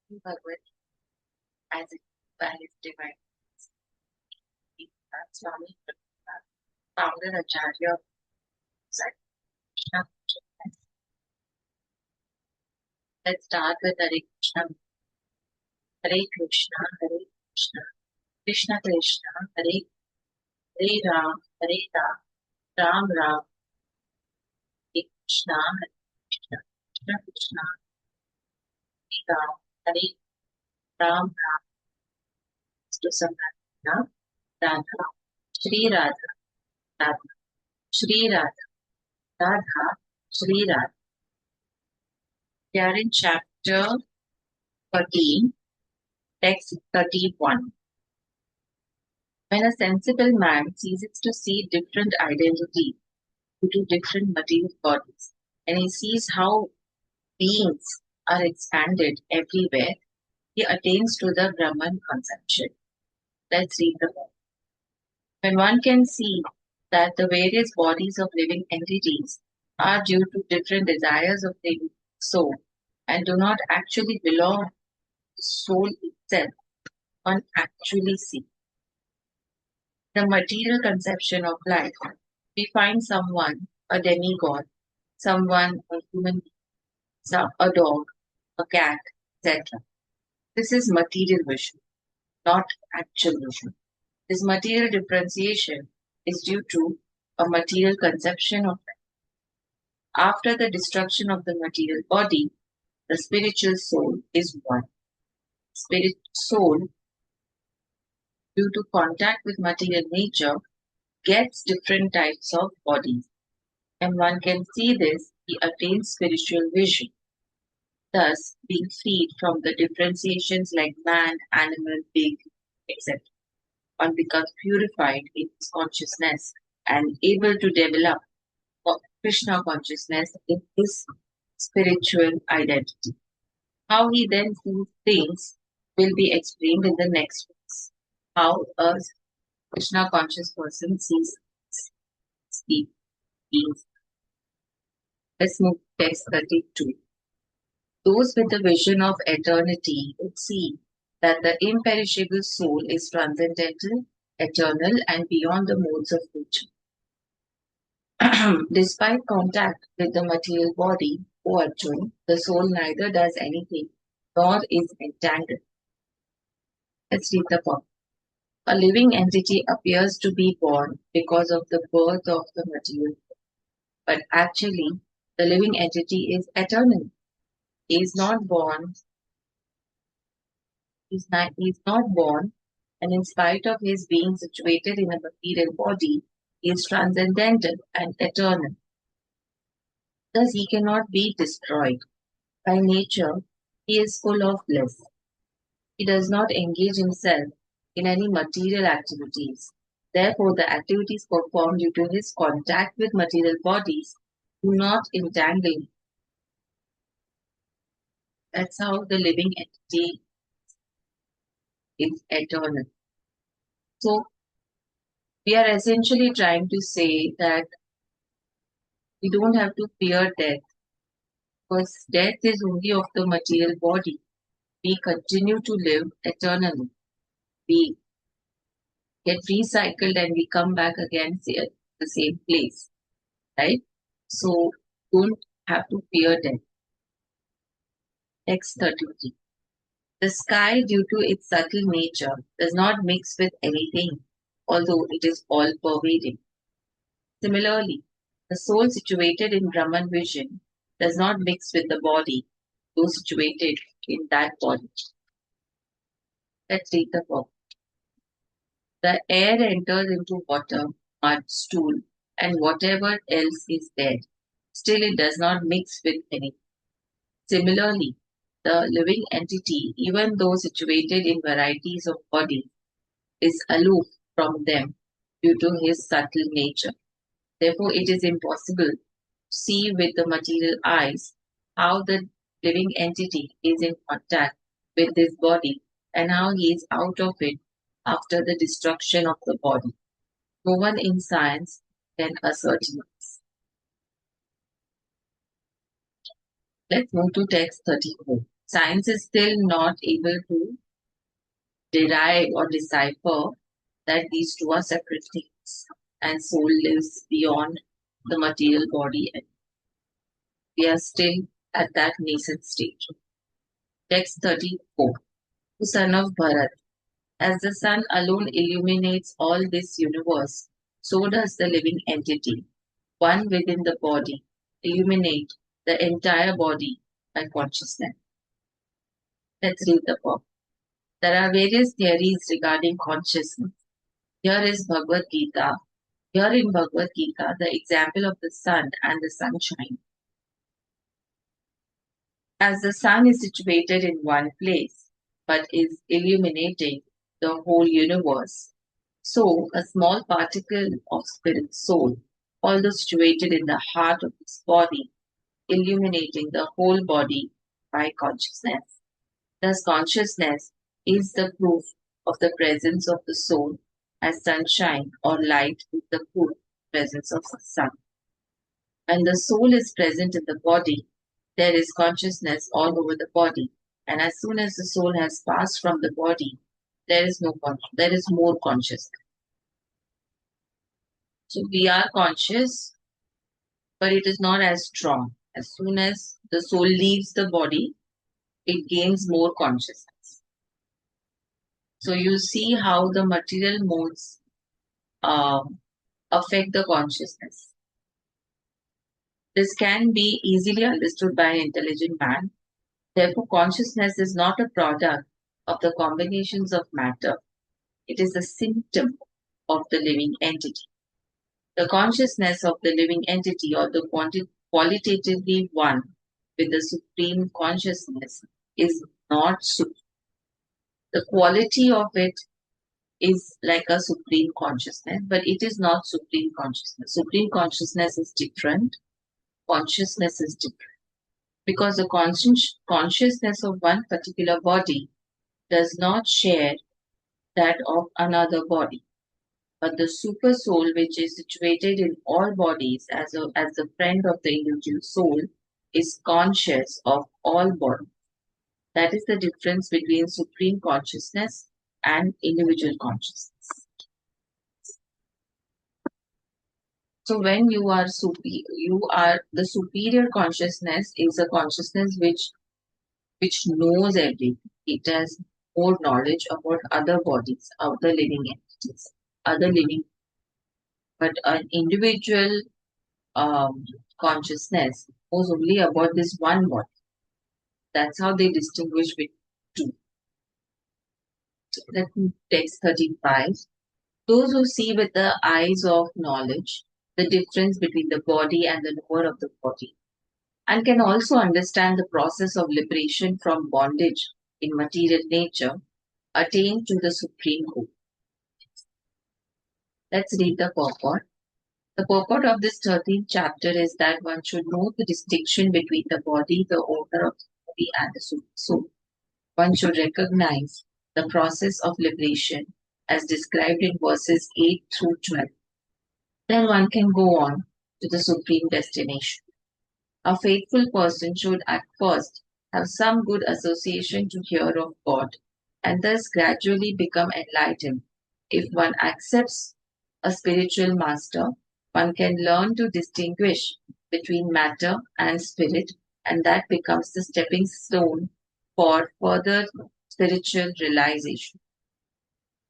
Bhagavad as it by his divine Swami founder Acharya of Krishna. Let's start with Hare Krishna. Hare Krishna, Hare Krishna, Krishna Krishna, Hare Hare Ram, Hare Ram, Ram Ram, Hare Krishna, Hare Krishna, Krishna Krishna, Hare Ram, Hare Ram Ram, to Samradha, Radha, Shri Radha, Radha, Shri Radha, Radha, Shri Radha. We are in chapter 13, text 31. When a sensible man ceases to see different identities due to different material bodies, and he sees how beings are expanded everywhere, he attains to the Brahman conception. Let's read the book. When one can see that the various bodies of living entities are due to different desires of the soul and do not actually belong to the soul itself, one actually sees the material conception of life. We find someone a demigod, someone a human being, a dog, a cat, etc. This is material vision, not actual vision. This material differentiation is due to a material conception of life. After the destruction of the material body, the spiritual soul is one. Spirit soul, due to contact with material nature, gets different types of bodies. And one can see this, he attains spiritual vision. Thus, being freed from the differentiations like man, animal, pig, etc. One becomes purified in his consciousness and able to develop Krishna consciousness in his spiritual identity. How he then sees things will be explained in the next verse. How a Krishna conscious person sees beings. Let's move to text 32. Those with the vision of eternity would see that the imperishable soul is transcendental, eternal, and beyond the modes of nature. Despite contact with the material body, O Arjun, the soul neither does anything nor is entangled. Let's read the poem. A living entity appears to be born because of the birth of the material, but actually, the living entity is eternal. He is not born. He is not born, and in spite of his being situated in a material body, he is transcendental and eternal. Thus, he cannot be destroyed. By nature, he is full of bliss. He does not engage himself in any material activities. Therefore, the activities performed due to his contact with material bodies do not entangle him. That's how the living entity is eternal. So, we are essentially trying to say that we don't have to fear death because death is only of the material body. We continue to live eternally. We get recycled and we come back again at the same place, right? So don't have to fear death. Text 33. The sky, due to its subtle nature, does not mix with anything, although it is all pervading. Similarly, the soul situated in Brahman vision does not mix with the body, though situated in that body. Let's read the book. The air enters into water, mud, stool, and whatever else is there. Still, it does not mix with anything. Similarly, the living entity, even though situated in varieties of bodies, is aloof from them due to his subtle nature. Therefore, it is impossible to see with the material eyes how the living entity is in contact with this body and how he is out of it after the destruction of the body. No one in science can ascertain this. Let's move to text 34. Science is still not able to derive or decipher that these two are separate things and soul lives beyond the material body, and we are still at that nascent stage. Text 34. The son of Bharat. As the sun alone illuminates all this universe, so does the living entity, one within the body, illuminate the entire body by consciousness. Let's read the book. There are various theories regarding consciousness. Here is Bhagavad Gita. Here in Bhagavad Gita, the example of the sun and the sunshine. As the sun is situated in one place, but is illuminating the whole universe, so a small particle of spirit soul, although situated in the heart of this body, illuminating the whole body by consciousness. Thus, consciousness is the proof of the presence of the soul, as sunshine or light is the proof of the presence of the sun. When the soul is present in the body, there is consciousness all over the body, and as soon as the soul has passed from the body, there is more consciousness. So we are conscious, but it is not as strong. As soon as the soul leaves the body, it gains more consciousness. So you see how the material modes affect the consciousness. This can be easily understood by an intelligent man. Therefore, consciousness is not a product of the combinations of matter. It is a symptom of the living entity. The consciousness of the living entity, or the qualitatively one with the supreme consciousness, is not supreme. The quality of it is like a supreme consciousness, but it is not supreme consciousness. Supreme consciousness is different. Consciousness is different. Because the consciousness of one particular body does not share that of another body. But the super soul, which is situated in all bodies as the friend of the individual soul, is conscious of all bodies. That is the difference between supreme consciousness and individual consciousness. So when the superior consciousness is a consciousness which knows everything. It has more knowledge about other bodies, other living entities, other living. But an individual consciousness knows only about this one body. That's how they distinguish between two. Let me text 35. Those who see with the eyes of knowledge the difference between the body and the knower of the body, and can also understand the process of liberation from bondage in material nature, attain to the supreme goal. Let's read the purport. The purport of this 13th chapter is that one should know the distinction between the body, the owner of the body, and the soul. One should recognize the process of liberation as described in verses 8 through 12. Then one can go on to the supreme destination. A faithful person should at first have some good association to hear of God, and thus gradually become enlightened. If one accepts a spiritual master, one can learn to distinguish between matter and spirit, and that becomes the stepping stone for further spiritual realization.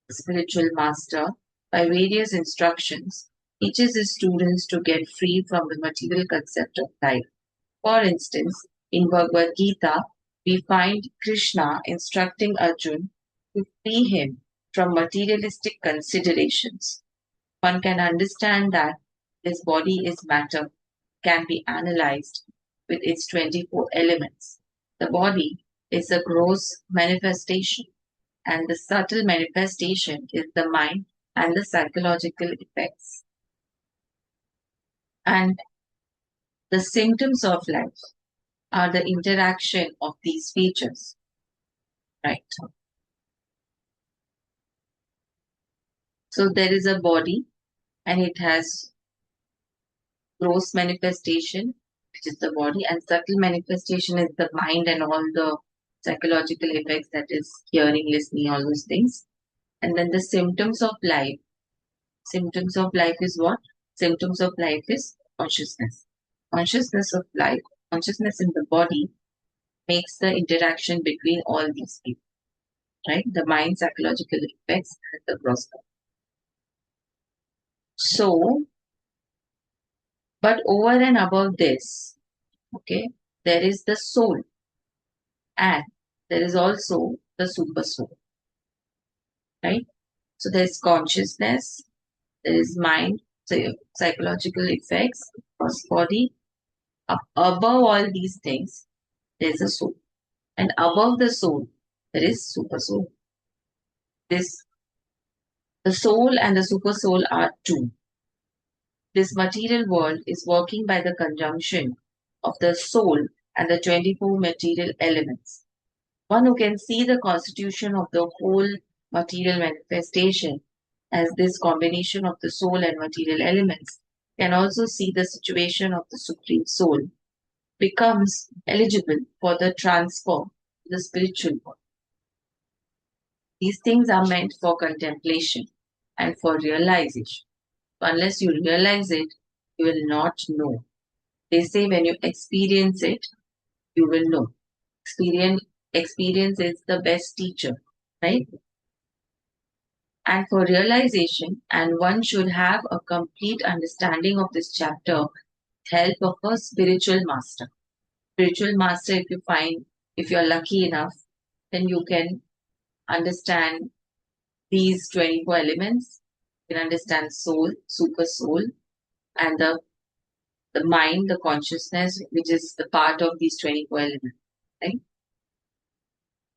The spiritual master, by various instructions, teaches his students to get free from the material concept of life. For instance, in Bhagavad Gita, we find Krishna instructing Arjuna to free him from materialistic considerations. One can understand that this body is matter, can be analyzed with its 24 elements. The body is a gross manifestation, and the subtle manifestation is the mind and the psychological effects. And the symptoms of life are the interaction of these features. Right. So there is a body and it has gross manifestation, which is the body, and subtle manifestation is the mind and all the psychological effects, that is hearing, listening, all those things. And then the symptoms of life. Symptoms of life is what? Symptoms of life is consciousness. Consciousness of life, consciousness in the body makes the interaction between all these people, right? The mind, psychological effects, and the prospect. So, but over and above this, okay, there is the soul, and there is also the super soul, right? So there's consciousness, there is mind, psychological effects, cross body. Above all these things, there is a soul. And above the soul, there is super soul. This the soul and the super soul are two. This material world is working by the conjunction of the soul and the 24 material elements. One who can see the constitution of the whole material manifestation as this combination of the soul and material elements can also see the situation of the Supreme Soul, becomes eligible for the transfer to the spiritual world. These things are meant for contemplation and for realization. Unless you realize it, you will not know. They say when you experience it, you will know. Experience is the best teacher, right? And for realization, and one should have a complete understanding of this chapter with help of a spiritual master. Spiritual master, if you're lucky enough, then you can understand these 24 elements. You can understand soul, super soul, and the mind, the consciousness, which is the part of these 24 elements. Right?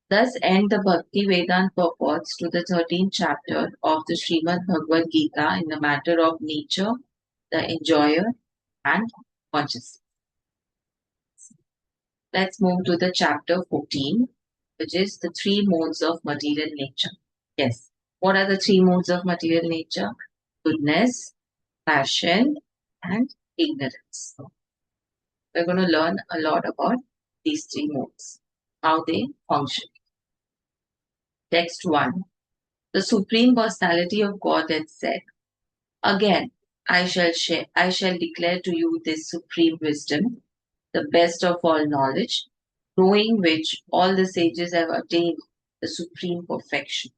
Thus end the Bhakti Vedanta purports to the 13th chapter of the Srimad Bhagavad Gita in the matter of nature, the enjoyer, and consciousness. Let's move to the chapter 14, which is the three modes of material nature. Yes. What are the three modes of material nature? Goodness, passion, and ignorance. We're going to learn a lot about these three modes, how they function. Text 1. The Supreme Personality of Godhead said, Again, I shall declare to you this supreme wisdom, the best of all knowledge, knowing which all the sages have attained the supreme perfection.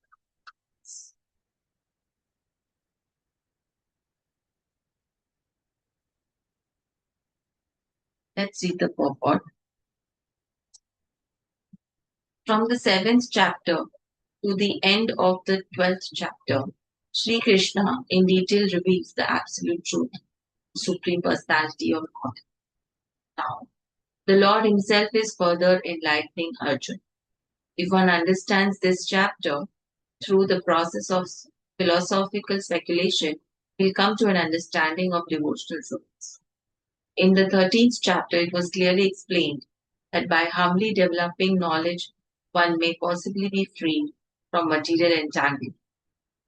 Let's read the purport. From the 7th chapter to the end of the 12th chapter, Sri Krishna in detail reveals the absolute truth, the Supreme Personality of God. Now, the Lord Himself is further enlightening Arjuna. If one understands this chapter through the process of philosophical speculation, he'll come to an understanding of devotional truths. In the 13th chapter, it was clearly explained that by humbly developing knowledge, one may possibly be freed from material entanglement.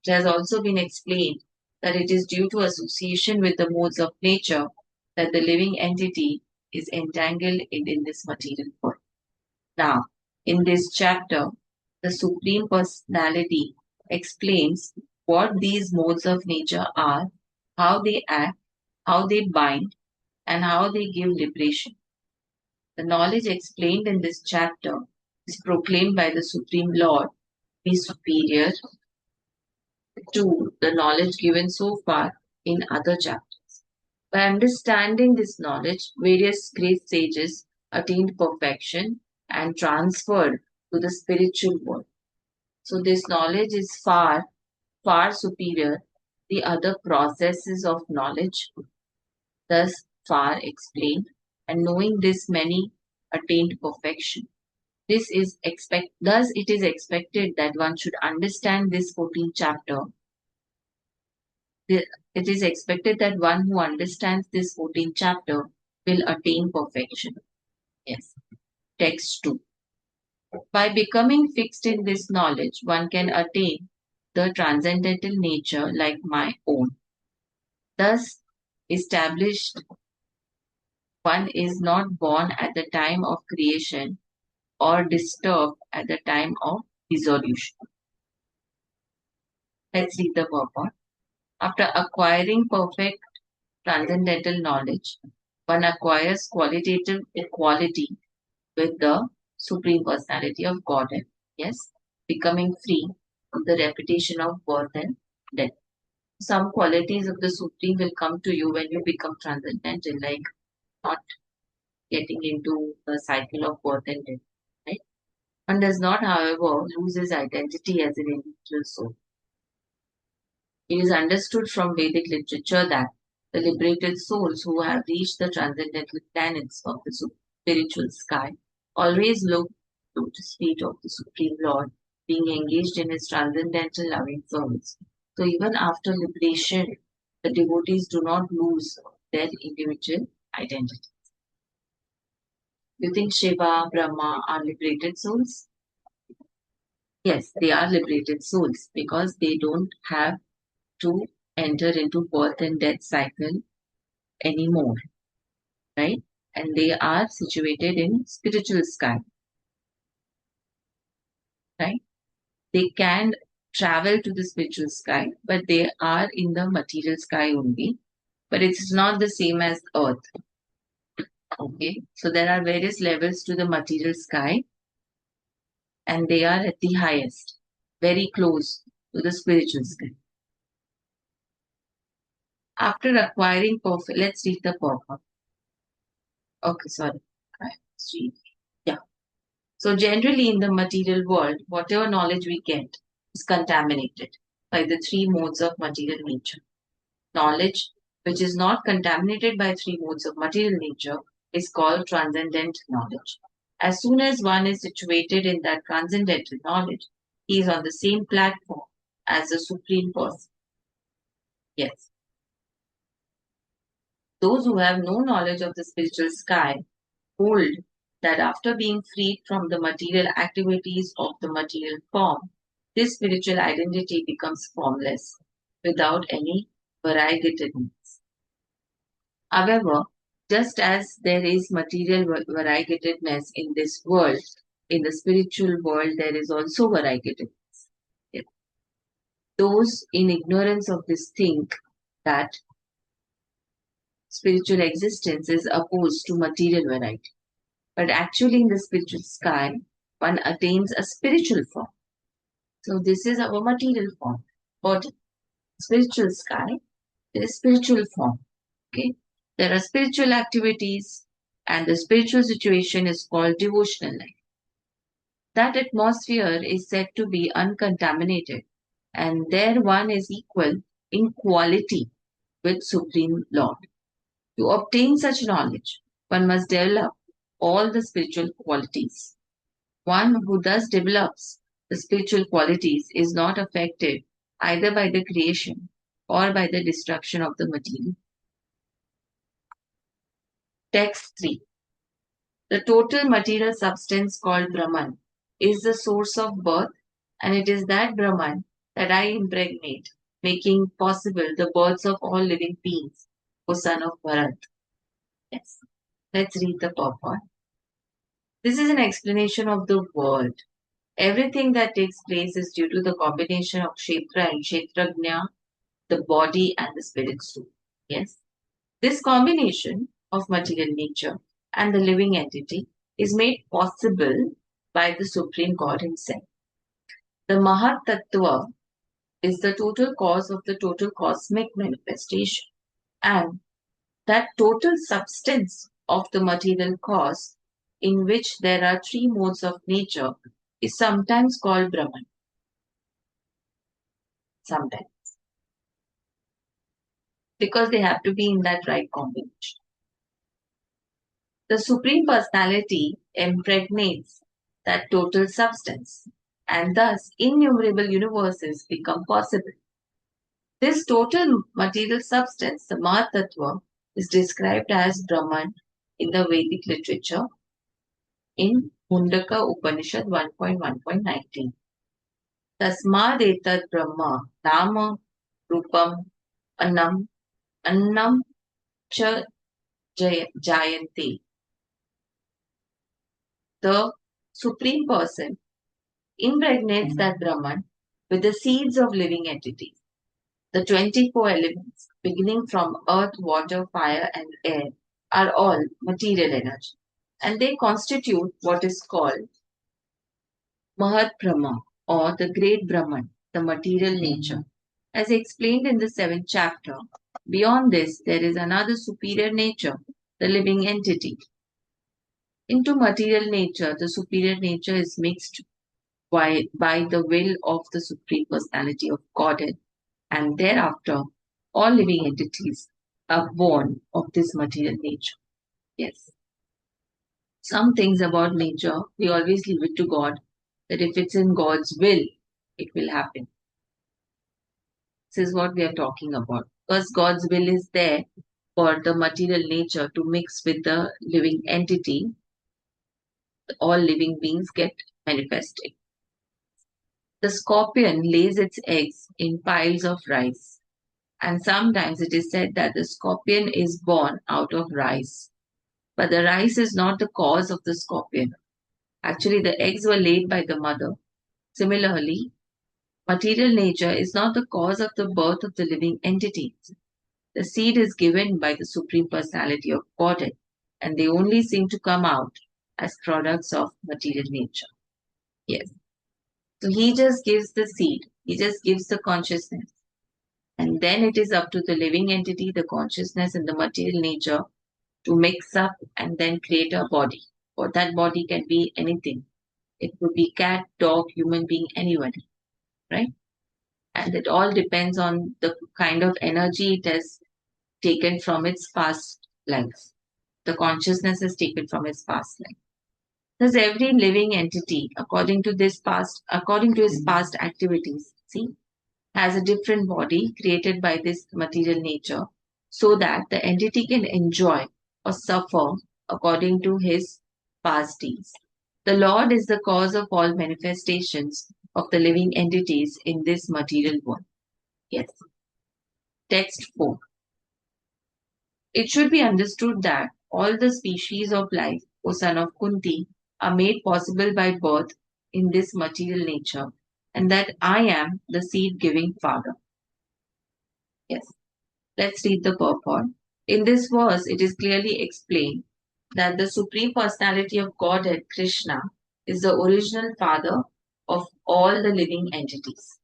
It has also been explained that it is due to association with the modes of nature that the living entity is entangled in this material world. Now, in this chapter, the Supreme Personality explains what these modes of nature are, how they act, how they bind, and how they give liberation. The knowledge explained in this chapter is proclaimed by the Supreme Lord be superior to the knowledge given so far in other chapters. By understanding this knowledge, various great sages attained perfection and transferred to the spiritual world. So this knowledge is far, far superior to the other processes of knowledge, thus far explained, and knowing this many attained perfection. Thus it is expected that one should understand this 14th chapter. It is expected that one who understands this 14th chapter will attain perfection. Yes. Text 2. By becoming fixed in this knowledge, one can attain the transcendental nature like my own. Thus established, one is not born at the time of creation or disturbed at the time of dissolution. Let's read the purport. After acquiring perfect transcendental knowledge, one acquires qualitative equality with the Supreme Personality of Godhead. Yes, becoming free from the repetition of birth and death. Some qualities of the Supreme will come to you when you become transcendental, like not getting into the cycle of birth and death. Right? One does not, however, lose his identity as an individual soul. It is understood from Vedic literature that the liberated souls who have reached the transcendental planets of the spiritual sky always look to the feet of the Supreme Lord, being engaged in his transcendental loving service. So even after liberation, the devotees do not lose their individual identity. You think Shiva, Brahma are liberated souls? Yes, they are liberated souls because they don't have to enter into birth and death cycle anymore, right? And they are situated in spiritual sky, right? They can travel to the spiritual sky, but they are in the material sky only. But it's not the same as earth. Okay. So there are various levels to the material sky, and they are at the highest, very close to the spiritual sky. After acquiring perfect, let's read the purport. Okay, sorry. Let's read. Yeah. So generally in the material world, whatever knowledge we get is contaminated by the three modes of material nature. Knowledge which is not contaminated by three modes of material nature is called transcendent knowledge. As soon as one is situated in that transcendental knowledge, he is on the same platform as the Supreme Person. Yes. Those who have no knowledge of the spiritual sky hold that after being freed from the material activities of the material form, this spiritual identity becomes formless without any variegatedness. However, just as there is material variegatedness in this world, in the spiritual world there is also variegatedness. Yeah. Those in ignorance of this think that spiritual existence is opposed to material variety. But actually, in the spiritual sky, one attains a spiritual form. So, this is our material form. But spiritual sky, there is spiritual form. Okay, there are spiritual activities, and the spiritual situation is called devotional life. That atmosphere is said to be uncontaminated, and there one is equal in quality with Supreme Lord. To obtain such knowledge, one must develop all the spiritual qualities. One who thus develops the spiritual qualities is not affected either by the creation or by the destruction of the material. Text 3. The total material substance called Brahman is the source of birth, and it is that Brahman that I impregnate, making possible the births of all living beings, O son of Bharat. Yes. Let's read the purport. This is an explanation of the world. Everything that takes place is due to the combination of Kshetra and Kshetrajna, the body and the spirit soul. Yes. This combination of material nature and the living entity is made possible by the Supreme God Himself. The Mahat Tattva is the total cause of the total cosmic manifestation, and that total substance of the material cause, in which there are three modes of nature, is sometimes called Brahman. Sometimes. Because they have to be in that right combination. The Supreme Personality impregnates that total substance, and thus innumerable universes become possible. This total material substance, the Mahatattva, is described as Brahman in the Vedic literature in Mundaka Upanishad 1.1.19. Tasmadetat Brahma Nama Rupam Annam Annam Cha Jayante. The Supreme Person impregnates that Brahman with the seeds of living entities. The 24 elements, beginning from earth, water, fire, and air, are all material energy, and they constitute what is called Mahat Brahma, or the great Brahman, the material nature. As explained in the seventh chapter, beyond this there is another superior nature, the living entity. Into material nature, the superior nature is mixed by the will of the Supreme Personality of Godhead, and thereafter all living entities are born of this material nature. Yes. Some things about nature, we always leave it to God, that if it's in God's will, it will happen. This is what we are talking about. Because God's will is there for the material nature to mix with the living entity, all living beings get manifested. The scorpion lays its eggs in piles of rice, and sometimes it is said that the scorpion is born out of rice. But the rice is not the cause of the scorpion. Actually, the eggs were laid by the mother. Similarly, material nature is not the cause of the birth of the living entities. The seed is given by the Supreme Personality of Godhead, and they only seem to come out as products of material nature. Yes. So he just gives the seed, he just gives the consciousness. And then it is up to the living entity, the consciousness, and the material nature to mix up and then create a body. Or that body can be anything. It could be cat, dog, human being, anybody, right? And it all depends on the kind of energy it has taken from its past life. The consciousness is taken from its past life. Thus, every living entity, according to his past activities, see, has a different body created by this material nature, so that the entity can enjoy or suffer according to his past deeds. The Lord is the cause of all manifestations of the living entities in this material world. Yes. Text 4. It should be understood that all the species of life, O son of Kunti, are made possible by birth in this material nature, and that I am the seed giving father. Yes. Let's read the purport. In this verse, it is clearly explained that the Supreme Personality of Godhead, Krishna, is the original father of all the living entities.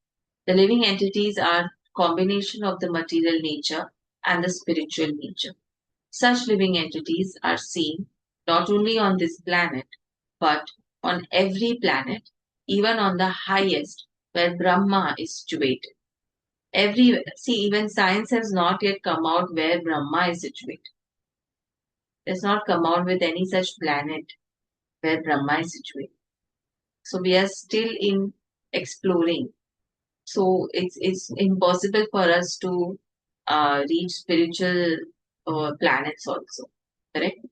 The living entities are combination of the material nature and the spiritual nature. Such living entities are seen not only on this planet, but on every planet, even on the highest where Brahma is situated. Even science has not yet come out where Brahma is situated. It has not come out with any such planet where Brahma is situated. So we are still in exploring. So it's impossible for us to reach spiritual planets also, correct?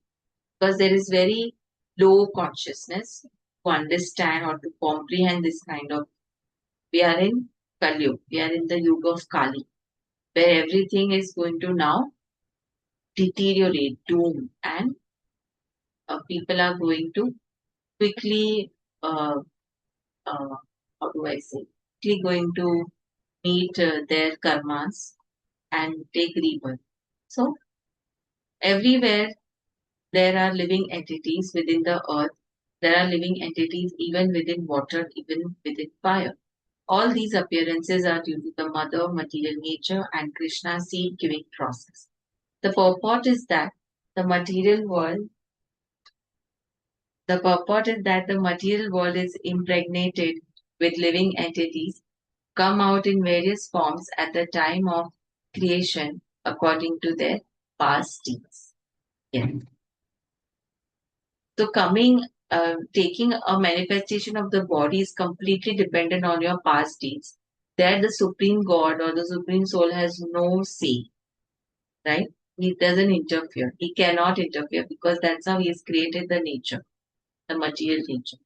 Because there is very low consciousness to understand or to comprehend this kind of. We are in Kali, we are in the Yuga of Kali, where everything is going to now deteriorate, doom, and people are going to quickly, uh, how do I say, quickly going to meet their karmas and take rebirth. So, everywhere there are living entities within the earth, there are living entities even within water, even within fire. All these appearances are due to the mother, material nature, and Krishna's seed giving process. The purport is that the material world The purport is that the material world is impregnated with living entities, come out in various forms at the time of creation according to their past deeds. Yeah. So taking a manifestation of the body is completely dependent on your past deeds. There the Supreme God or the Supreme Soul has no say, right? He doesn't interfere. He cannot interfere because that's how he has created the nature, the material nature.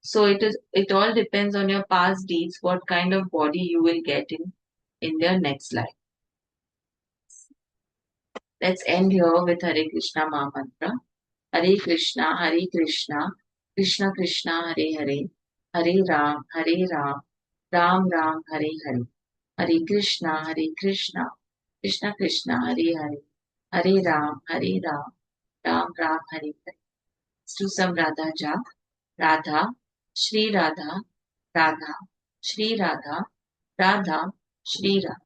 So it all depends on your past deeds, what kind of body you will get in your next life. Let's end here with Hare Krishna Maha Mantra. Hare Krishna, Hare Krishna, Krishna Krishna Hare Hare, Hare Ram, Ram Ram Hare Hare, Hare Krishna, Krishna Krishna Hare Hare, Hare Ram, Ram Ram Hare Hare. Let's do some Radha Jap. Radha, Shri Radha, Radha, Shri Radha, Radha, Shri Radha.